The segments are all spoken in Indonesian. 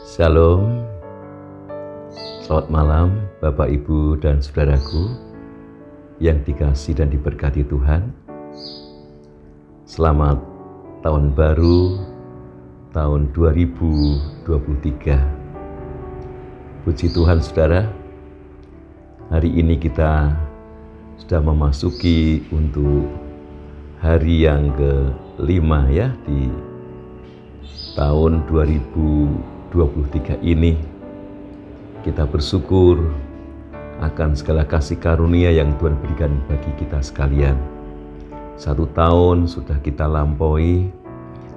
Shalom, selamat malam Bapak, Ibu, dan saudaraku yang dikasihi dan diberkati Tuhan. Selamat tahun baru, tahun 2023. Puji Tuhan saudara, hari ini kita sudah memasuki untuk hari yang ke-5 ya di tahun 2023 ini. Kita bersyukur akan segala kasih karunia yang Tuhan berikan bagi kita sekalian. 1 tahun sudah kita lampaui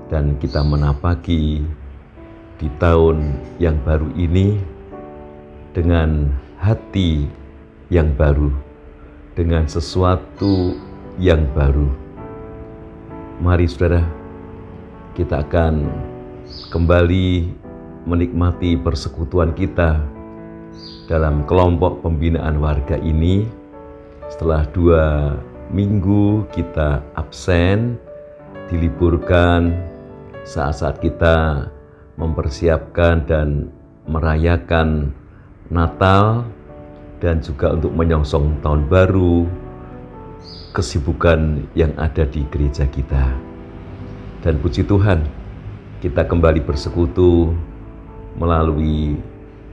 dan kita menapaki di tahun yang baru ini dengan hati yang baru, dengan sesuatu yang baru. Mari saudara, kita akan kembali menikmati persekutuan kita dalam kelompok pembinaan warga ini. Setelah 2 minggu kita absen, diliburkan, saat-saat kita mempersiapkan dan merayakan Natal dan juga untuk menyongsong tahun baru, kesibukan yang ada di gereja kita. Dan puji Tuhan, kita kembali bersekutu melalui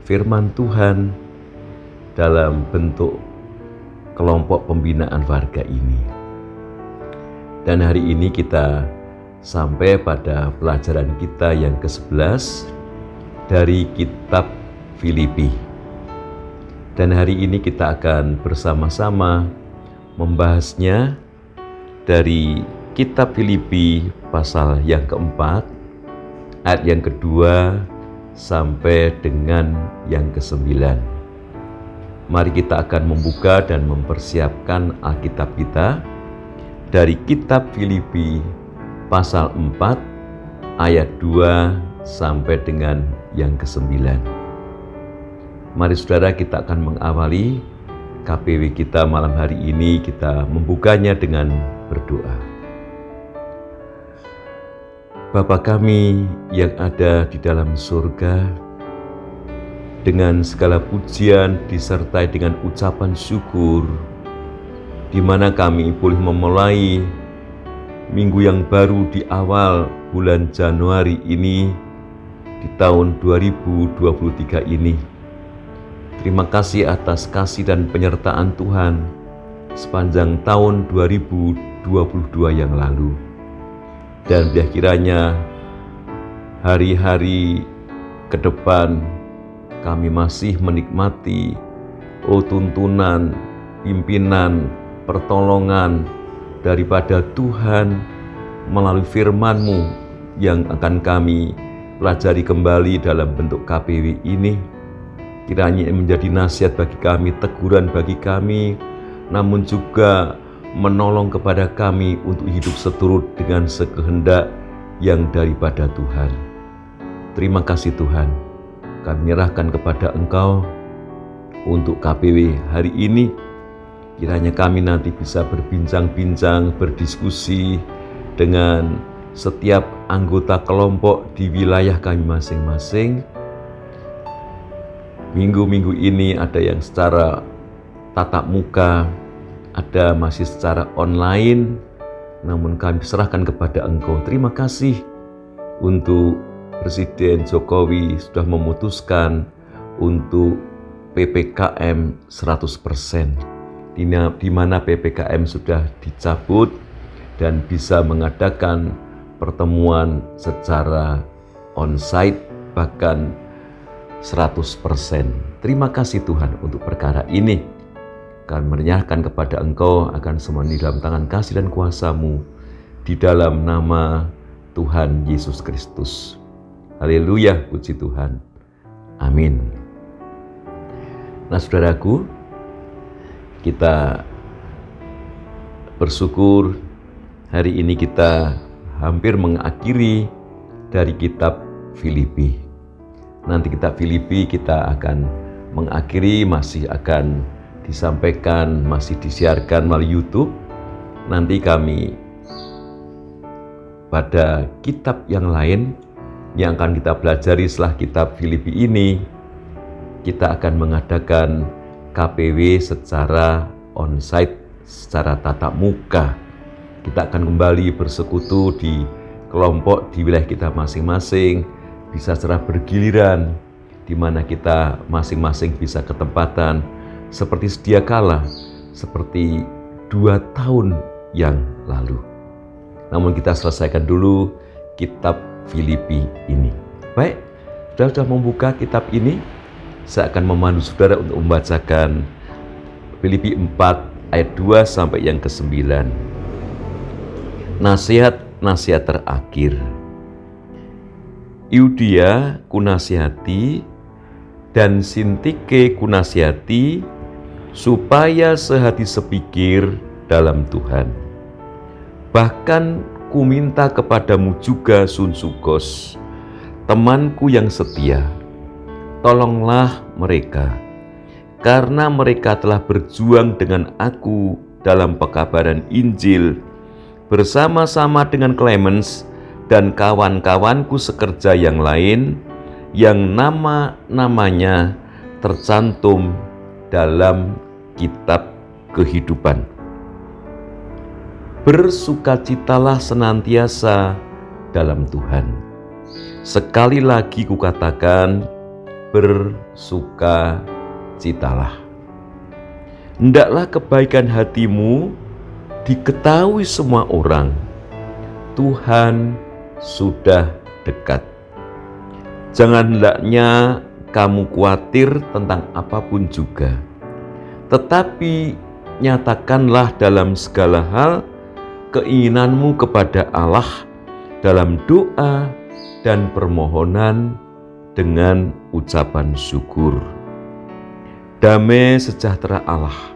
firman Tuhan dalam bentuk kelompok pembinaan warga ini. Dan hari ini kita sampai pada pelajaran kita yang ke-11 dari kitab Filipi. Dan hari ini kita akan bersama-sama membahasnya dari kitab Filipi pasal yang keempat, ayat yang kedua sampai dengan yang ke-9. Mari kita akan membuka dan mempersiapkan Alkitab kita dari kitab Filipi pasal 4 ayat 2 sampai dengan yang ke-9. Mari saudara, kita akan mengawali KPW kita malam hari ini. Kita membukanya dengan berdoa. Bapa kami yang ada di dalam surga, dengan segala pujian disertai dengan ucapan syukur, di mana kami boleh memulai minggu yang baru di awal bulan Januari ini, di tahun 2023 ini. Terima kasih atas kasih dan penyertaan Tuhan sepanjang tahun 2022 yang lalu. Dan biar kiranya hari-hari ke depan kami masih menikmati tuntunan, pimpinan, pertolongan daripada Tuhan melalui firman-Mu yang akan kami pelajari kembali dalam bentuk KPW ini. Kiranya menjadi nasihat bagi kami, teguran bagi kami, namun juga menolong kepada kami untuk hidup seturut dengan sekehendak yang daripada Tuhan. Terima kasih Tuhan, kami menyerahkan kepada Engkau untuk KPW hari ini. Kiranya kami nanti bisa berbincang-bincang, berdiskusi dengan setiap anggota kelompok di wilayah kami masing-masing. Minggu-minggu ini ada yang secara tatap muka, ada masih secara online, namun kami serahkan kepada Engkau. Terima kasih untuk Presiden Jokowi sudah memutuskan untuk PPKM 100%, di mana PPKM sudah dicabut dan bisa mengadakan pertemuan secara onsite bahkan 100%. Terima kasih Tuhan untuk perkara ini. Kami menyerahkan kepada Engkau akan semua ini dalam tangan kasih dan kuasa-Mu, di dalam nama Tuhan Yesus Kristus. Haleluya, puji Tuhan. Amin. Nah saudaraku, kita bersyukur hari ini kita hampir mengakhiri dari kitab Filipi. Nanti kitab Filipi kita akan mengakhiri, masih akan disampaikan, masih disiarkan melalui YouTube. Nanti kami pada kitab yang lain yang akan kita pelajari setelah kitab Filipi ini, kita akan mengadakan KPW secara onsite, secara tatap muka. Kita akan kembali bersekutu di kelompok di wilayah kita masing-masing, bisa secara bergiliran, di mana kita masing-masing bisa ketempatan seperti sedia kala, seperti 2 tahun yang lalu. Namun kita selesaikan dulu kitab Filipi ini. Baik, sudah membuka kitab ini, saya akan memandu saudara untuk membacakan Filipi 4 ayat 2 sampai yang ke-9. Nasihat terakhir. Eudia kunasihati dan Sintike kunasihati supaya sehati sepikir dalam Tuhan. Bahkan ku minta kepadamu juga Sunsukos, temanku yang setia, tolonglah mereka, karena mereka telah berjuang dengan aku dalam pekabaran Injil, bersama-sama dengan Clemens dan kawan-kawanku sekerja yang lain, yang nama-namanya tercantum dalam kitab kehidupan. Bersukacitalah senantiasa dalam Tuhan. Sekali lagi kukatakan, bersukacitalah. Hendaklah kebaikan hatimu diketahui semua orang. Tuhan sudah dekat. Jangan hendaknya kamu khawatir tentang apapun juga, tetapi nyatakanlah dalam segala hal keinginanmu kepada Allah dalam doa dan permohonan dengan ucapan syukur. Damai sejahtera Allah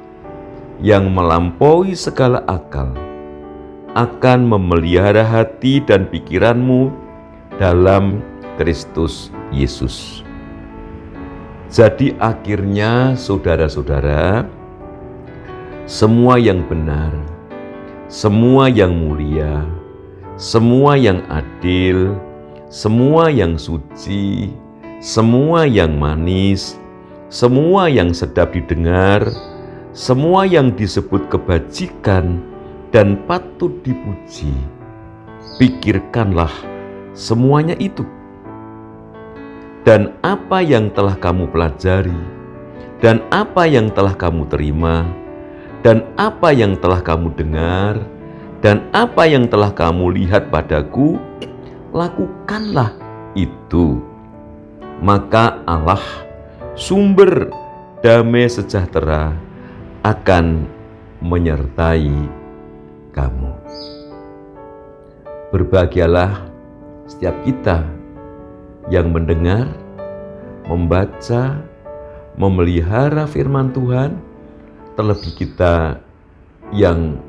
yang melampaui segala akal akan memelihara hati dan pikiranmu dalam Kristus Yesus. Jadi akhirnya saudara-saudara, semua yang benar, semua yang mulia, semua yang adil, semua yang suci, semua yang manis, semua yang sedap didengar, semua yang disebut kebajikan dan patut dipuji, pikirkanlah semuanya itu. Dan apa yang telah kamu pelajari, dan apa yang telah kamu terima, dan apa yang telah kamu dengar, dan apa yang telah kamu lihat padaku, lakukanlah itu. Maka Allah, sumber damai sejahtera, akan menyertai kamu. Berbahagialah setiap kita yang mendengar, membaca, memelihara firman Tuhan, terlebih kita yang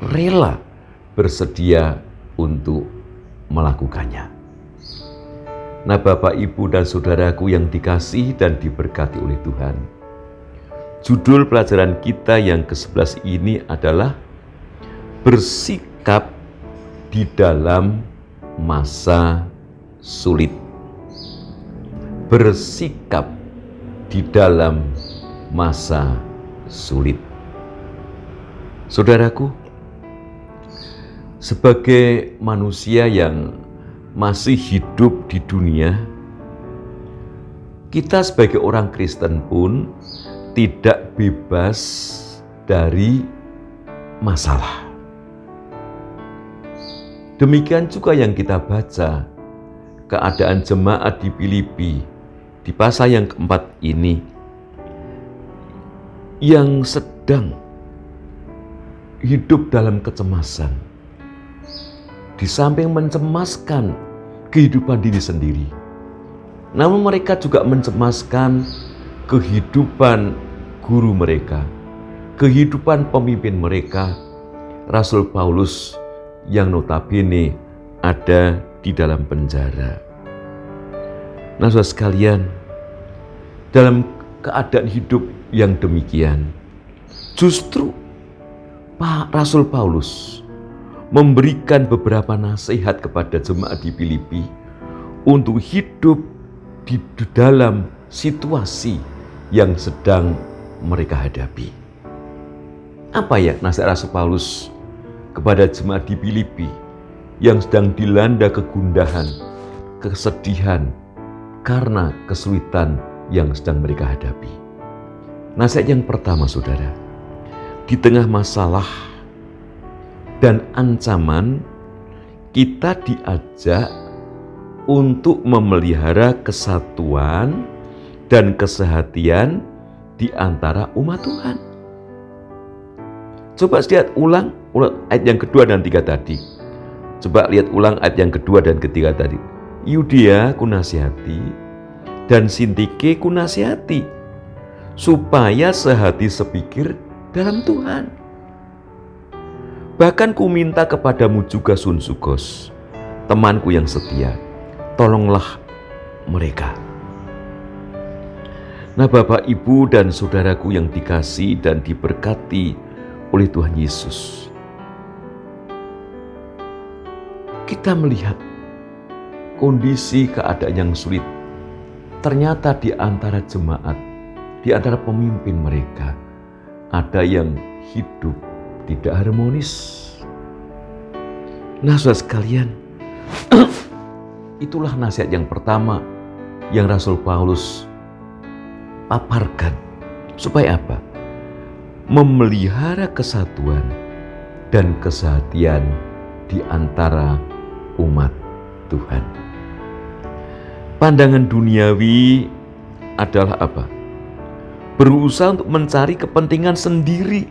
rela bersedia untuk melakukannya. Nah, Bapak, Ibu, dan saudaraku yang dikasihi dan diberkati oleh Tuhan, judul pelajaran kita yang ke-11 ini adalah bersikap di dalam masa sulit. Bersikap di dalam masa sulit. Saudaraku, sebagai manusia yang masih hidup di dunia, kita sebagai orang Kristen pun tidak bebas dari masalah. Demikian juga yang kita baca keadaan jemaat di Filipi di pasal yang keempat ini, yang sedang hidup dalam kecemasan, di samping mencemaskan kehidupan diri sendiri, namun mereka juga mencemaskan kehidupan guru mereka, kehidupan pemimpin mereka, Rasul Paulus, yang notabene ada di dalam penjara. Nah, saudara sekalian, dalam keadaan hidup yang demikian, justru Pak Rasul Paulus memberikan beberapa nasihat kepada jemaat di Filipi untuk hidup di dalam situasi yang sedang mereka hadapi. Apa ya nasihat Rasul Paulus kepada jemaat di Filipi yang sedang dilanda kegundahan, kesedihan karena kesulitan yang sedang mereka hadapi? Nasihat yang pertama, saudara, di tengah masalah dan ancaman, kita diajak untuk memelihara kesatuan dan kesehatian di antara umat Tuhan. Coba lihat ulang ayat yang kedua dan tiga tadi. Coba lihat ulang ayat yang kedua dan ketiga tadi. Yudia ku nasihati dan Sintike ku nasihati, supaya sehati sepikir dalam Tuhan. Bahkan ku minta kepadamu juga Sunsukos, temanku yang setia, tolonglah mereka. Nah, Bapak, Ibu, dan saudaraku yang dikasihi dan diberkati oleh Tuhan Yesus, kita melihat kondisi keadaan yang sulit. Ternyata di antara jemaat, di antara pemimpin mereka, ada yang hidup tidak harmonis. Nah, saudara sekalian, itulah nasihat yang pertama yang Rasul Paulus paparkan. Supaya apa? Memelihara kesatuan dan kesehatian di antara umat Tuhan. Pandangan duniawi adalah apa? Berusaha untuk mencari kepentingan sendiri,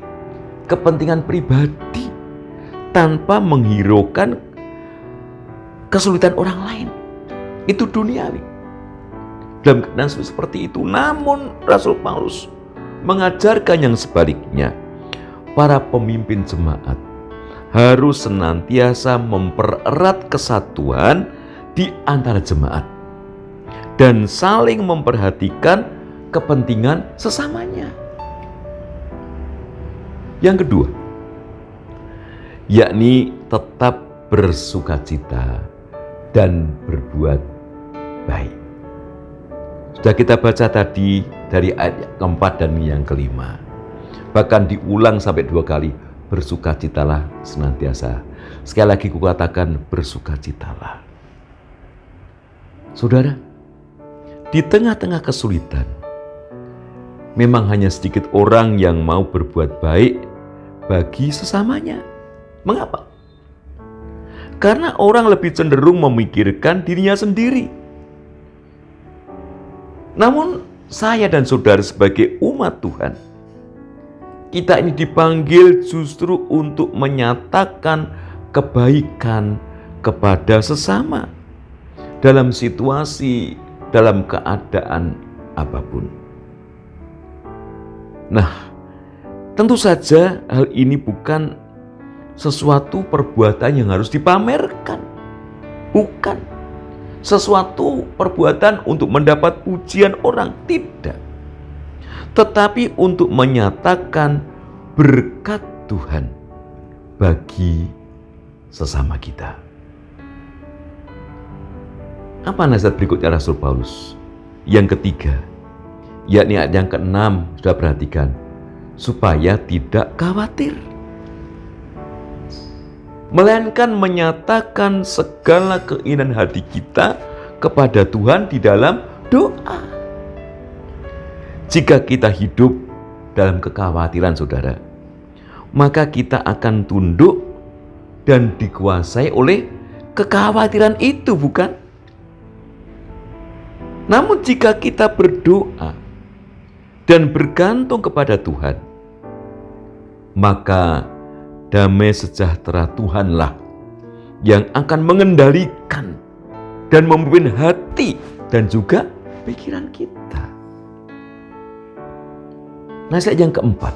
kepentingan pribadi, tanpa menghiraukan kesulitan orang lain. Itu duniawi. Dalam keadaan seperti itu, namun Rasul Paulus mengajarkan yang sebaliknya. Para pemimpin jemaat harus senantiasa mempererat kesatuan di antara jemaat dan saling memperhatikan kepentingan sesamanya. Yang kedua, yakni tetap bersukacita dan berbuat baik. Sudah kita baca tadi dari ayat yang keempat dan yang kelima. Bahkan diulang sampai 2 kali. Bersukacitalah senantiasa. Sekali lagi kukatakan, bersukacitalah. Saudara, di tengah-tengah kesulitan, memang hanya sedikit orang yang mau berbuat baik bagi sesamanya. Mengapa? Karena orang lebih cenderung memikirkan dirinya sendiri. Namun saya dan saudara sebagai umat Tuhan, kita ini dipanggil justru untuk menyatakan kebaikan kepada sesama dalam situasi, dalam keadaan apapun. Nah, tentu saja hal ini bukan sesuatu perbuatan yang harus dipamerkan. Bukan sesuatu perbuatan untuk mendapat pujian orang, tidak. Tetapi untuk menyatakan berkat Tuhan bagi sesama kita. Apa nasihat berikutnya Rasul Paulus? Yang ketiga, yakni ayat yang ke-6, sudah perhatikan, supaya tidak khawatir, melainkan menyatakan segala keinginan hati kita kepada Tuhan di dalam doa. Jika kita hidup dalam kekhawatiran, saudara, maka kita akan tunduk dan dikuasai oleh kekhawatiran itu, bukan? Namun jika kita berdoa dan bergantung kepada Tuhan, maka damai sejahtera Tuhanlah yang akan mengendalikan dan memimpin hati dan juga pikiran kita. Nasihat yang keempat,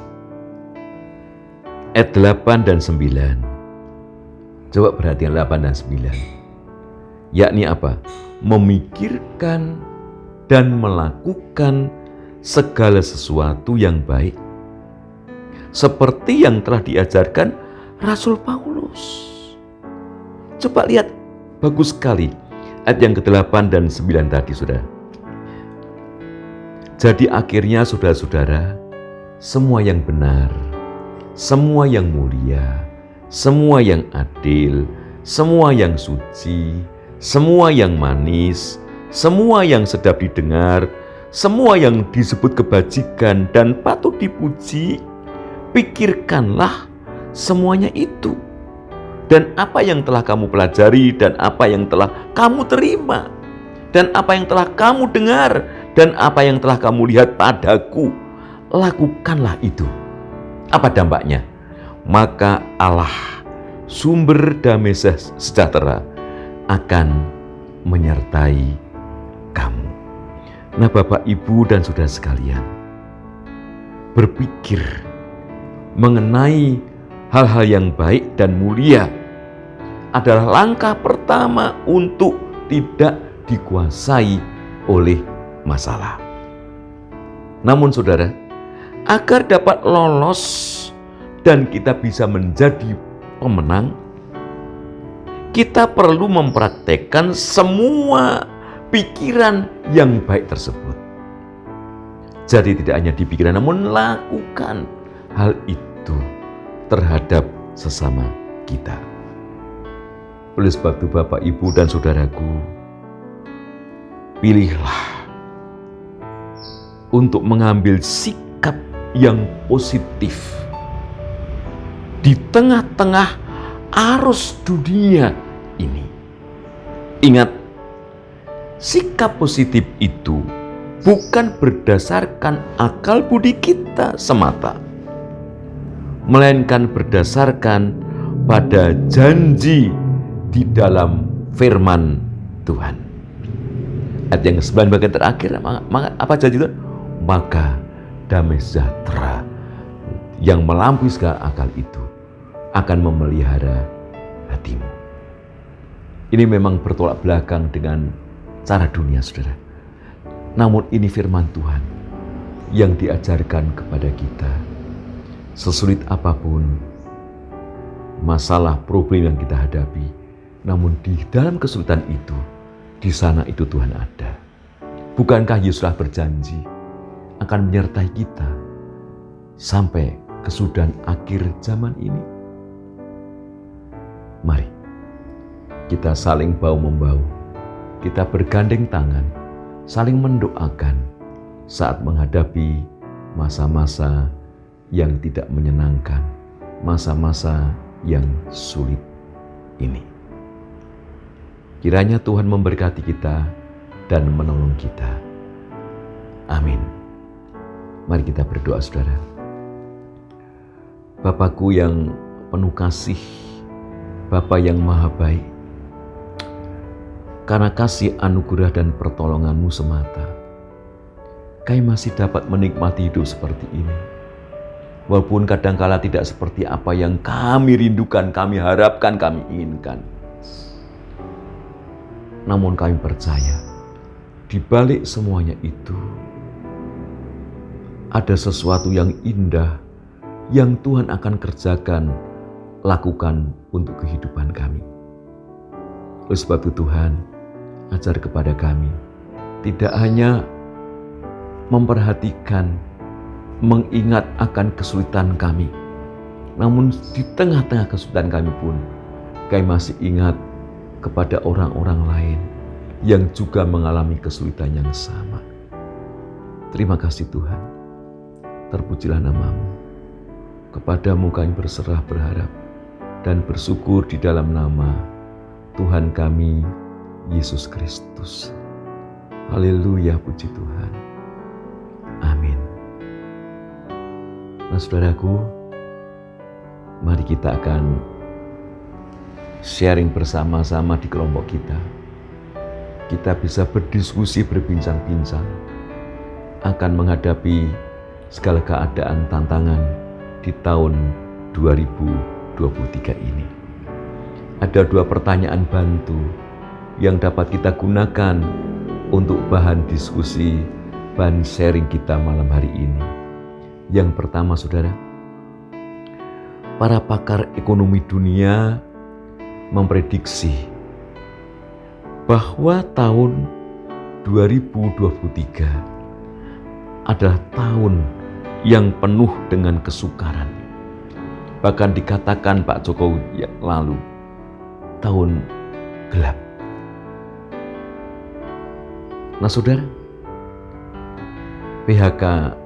ayat 8 dan 9. Coba perhatikan 8 dan 9. Yakni apa? Memikirkan dan melakukan segala sesuatu yang baik, seperti yang telah diajarkan Rasul Paulus. Coba lihat, bagus sekali. Ayat yang ke-8 dan 9 tadi, saudara. Jadi akhirnya saudara-saudara, semua yang benar, semua yang mulia, semua yang adil, semua yang suci, semua yang manis, semua yang sedap didengar, semua yang disebut kebajikan dan patut dipuji, pikirkanlah semuanya itu. Dan apa yang telah kamu pelajari, dan apa yang telah kamu terima, dan apa yang telah kamu dengar, dan apa yang telah kamu lihat padaku, lakukanlah itu. Apa dampaknya? Maka Allah, sumber damai sejahtera, akan menyertai kamu. Nah, Bapak, Ibu, dan saudara sekalian, berpikir mengenai hal-hal yang baik dan mulia adalah langkah pertama untuk tidak dikuasai oleh masalah. Namun saudara, agar dapat lolos dan kita bisa menjadi pemenang, kita perlu mempraktekkan semua pikiran yang baik tersebut. Jadi tidak hanya di pikiran, namun lakukan hal itu terhadap sesama kita. Oleh sebab itu, Bapak, Ibu, dan saudaraku, pilihlah untuk mengambil sikap yang positif di tengah-tengah arus dunia ini. Ingat, sikap positif itu bukan berdasarkan akal budi kita semata, melainkan berdasarkan pada janji di dalam firman Tuhan. Ayat yang ke-9 bagian terakhir, maka apa janji itu? Maka damai sejahtera yang melampaui segala akal itu akan memelihara hatimu. Ini memang bertolak belakang dengan cara dunia, saudara. Namun ini firman Tuhan yang diajarkan kepada kita. Sesulit apapun masalah, problem yang kita hadapi, namun di dalam kesulitan itu, di sana itu Tuhan ada. Bukankah Yesus telah berjanji akan menyertai kita sampai kesudahan akhir zaman ini? Mari kita saling bahu-membahu, kita bergandeng tangan, saling mendoakan saat menghadapi masa-masa yang tidak menyenangkan, masa-masa yang sulit ini. Kiranya Tuhan memberkati kita dan menolong kita. Amin. Mari kita berdoa, saudara. Bapakku yang penuh kasih, Bapa yang maha baik, karena kasih anugerah dan pertolongan-Mu semata, kami masih dapat menikmati hidup seperti ini. Walaupun kadangkala tidak seperti apa yang kami rindukan, kami harapkan, kami inginkan. Namun kami percaya, di balik semuanya itu, ada sesuatu yang indah yang Tuhan akan kerjakan, lakukan untuk kehidupan kami. Oleh sebab itu Tuhan, ajar kepada kami, tidak hanya memperhatikan, mengingat akan kesulitan kami, namun di tengah-tengah kesulitan kami pun, kami masih ingat kepada orang-orang lain yang juga mengalami kesulitan yang sama. Terima kasih Tuhan, terpujilah nama-Mu. Kepadamu kami berserah, berharap, dan bersyukur di dalam nama Tuhan kami, Yesus Kristus. Haleluya, puji Tuhan. Amin. Nah, saudaraku, mari kita akan sharing bersama-sama di kelompok kita. Kita bisa berdiskusi, berbincang-bincang akan menghadapi segala keadaan tantangan di tahun 2023 ini. Ada 2 pertanyaan bantu yang dapat kita gunakan untuk bahan diskusi, bahan sharing kita malam hari ini. Yang pertama, saudara, para pakar ekonomi dunia memprediksi bahwa tahun 2023 adalah tahun yang penuh dengan kesukaran. Bahkan dikatakan Pak Jokowi yang lalu, tahun gelap. Nah saudara, PHK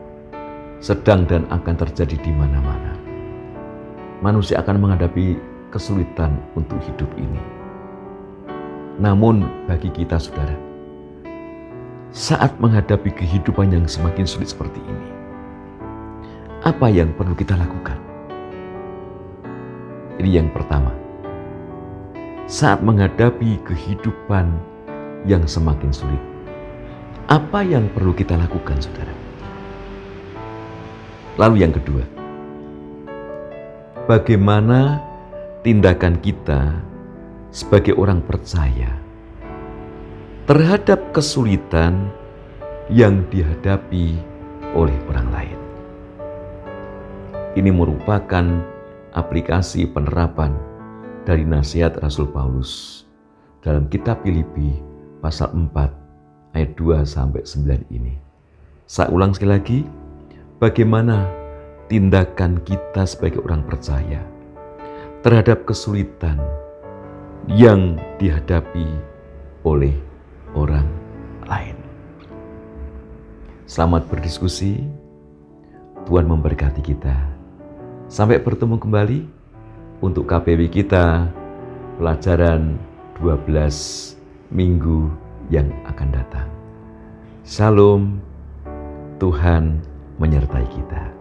sedang dan akan terjadi di mana-mana. Manusia akan menghadapi kesulitan untuk hidup ini. Namun bagi kita saudara, saat menghadapi kehidupan yang semakin sulit seperti ini, apa yang perlu kita lakukan? Ini yang pertama. Saat menghadapi kehidupan yang semakin sulit, apa yang perlu kita lakukan, saudara? Lalu yang kedua, bagaimana tindakan kita sebagai orang percaya terhadap kesulitan yang dihadapi oleh orang lain? Ini merupakan aplikasi penerapan dari nasihat Rasul Paulus dalam kitab Filipi pasal 4 ayat 2-9 ini. Saya ulang sekali lagi, bagaimana tindakan kita sebagai orang percaya terhadap kesulitan yang dihadapi oleh orang lain. Selamat berdiskusi, Tuhan memberkati kita. Sampai bertemu kembali untuk KPW kita pelajaran 12 minggu yang akan datang. Shalom, Tuhan menyertai kita.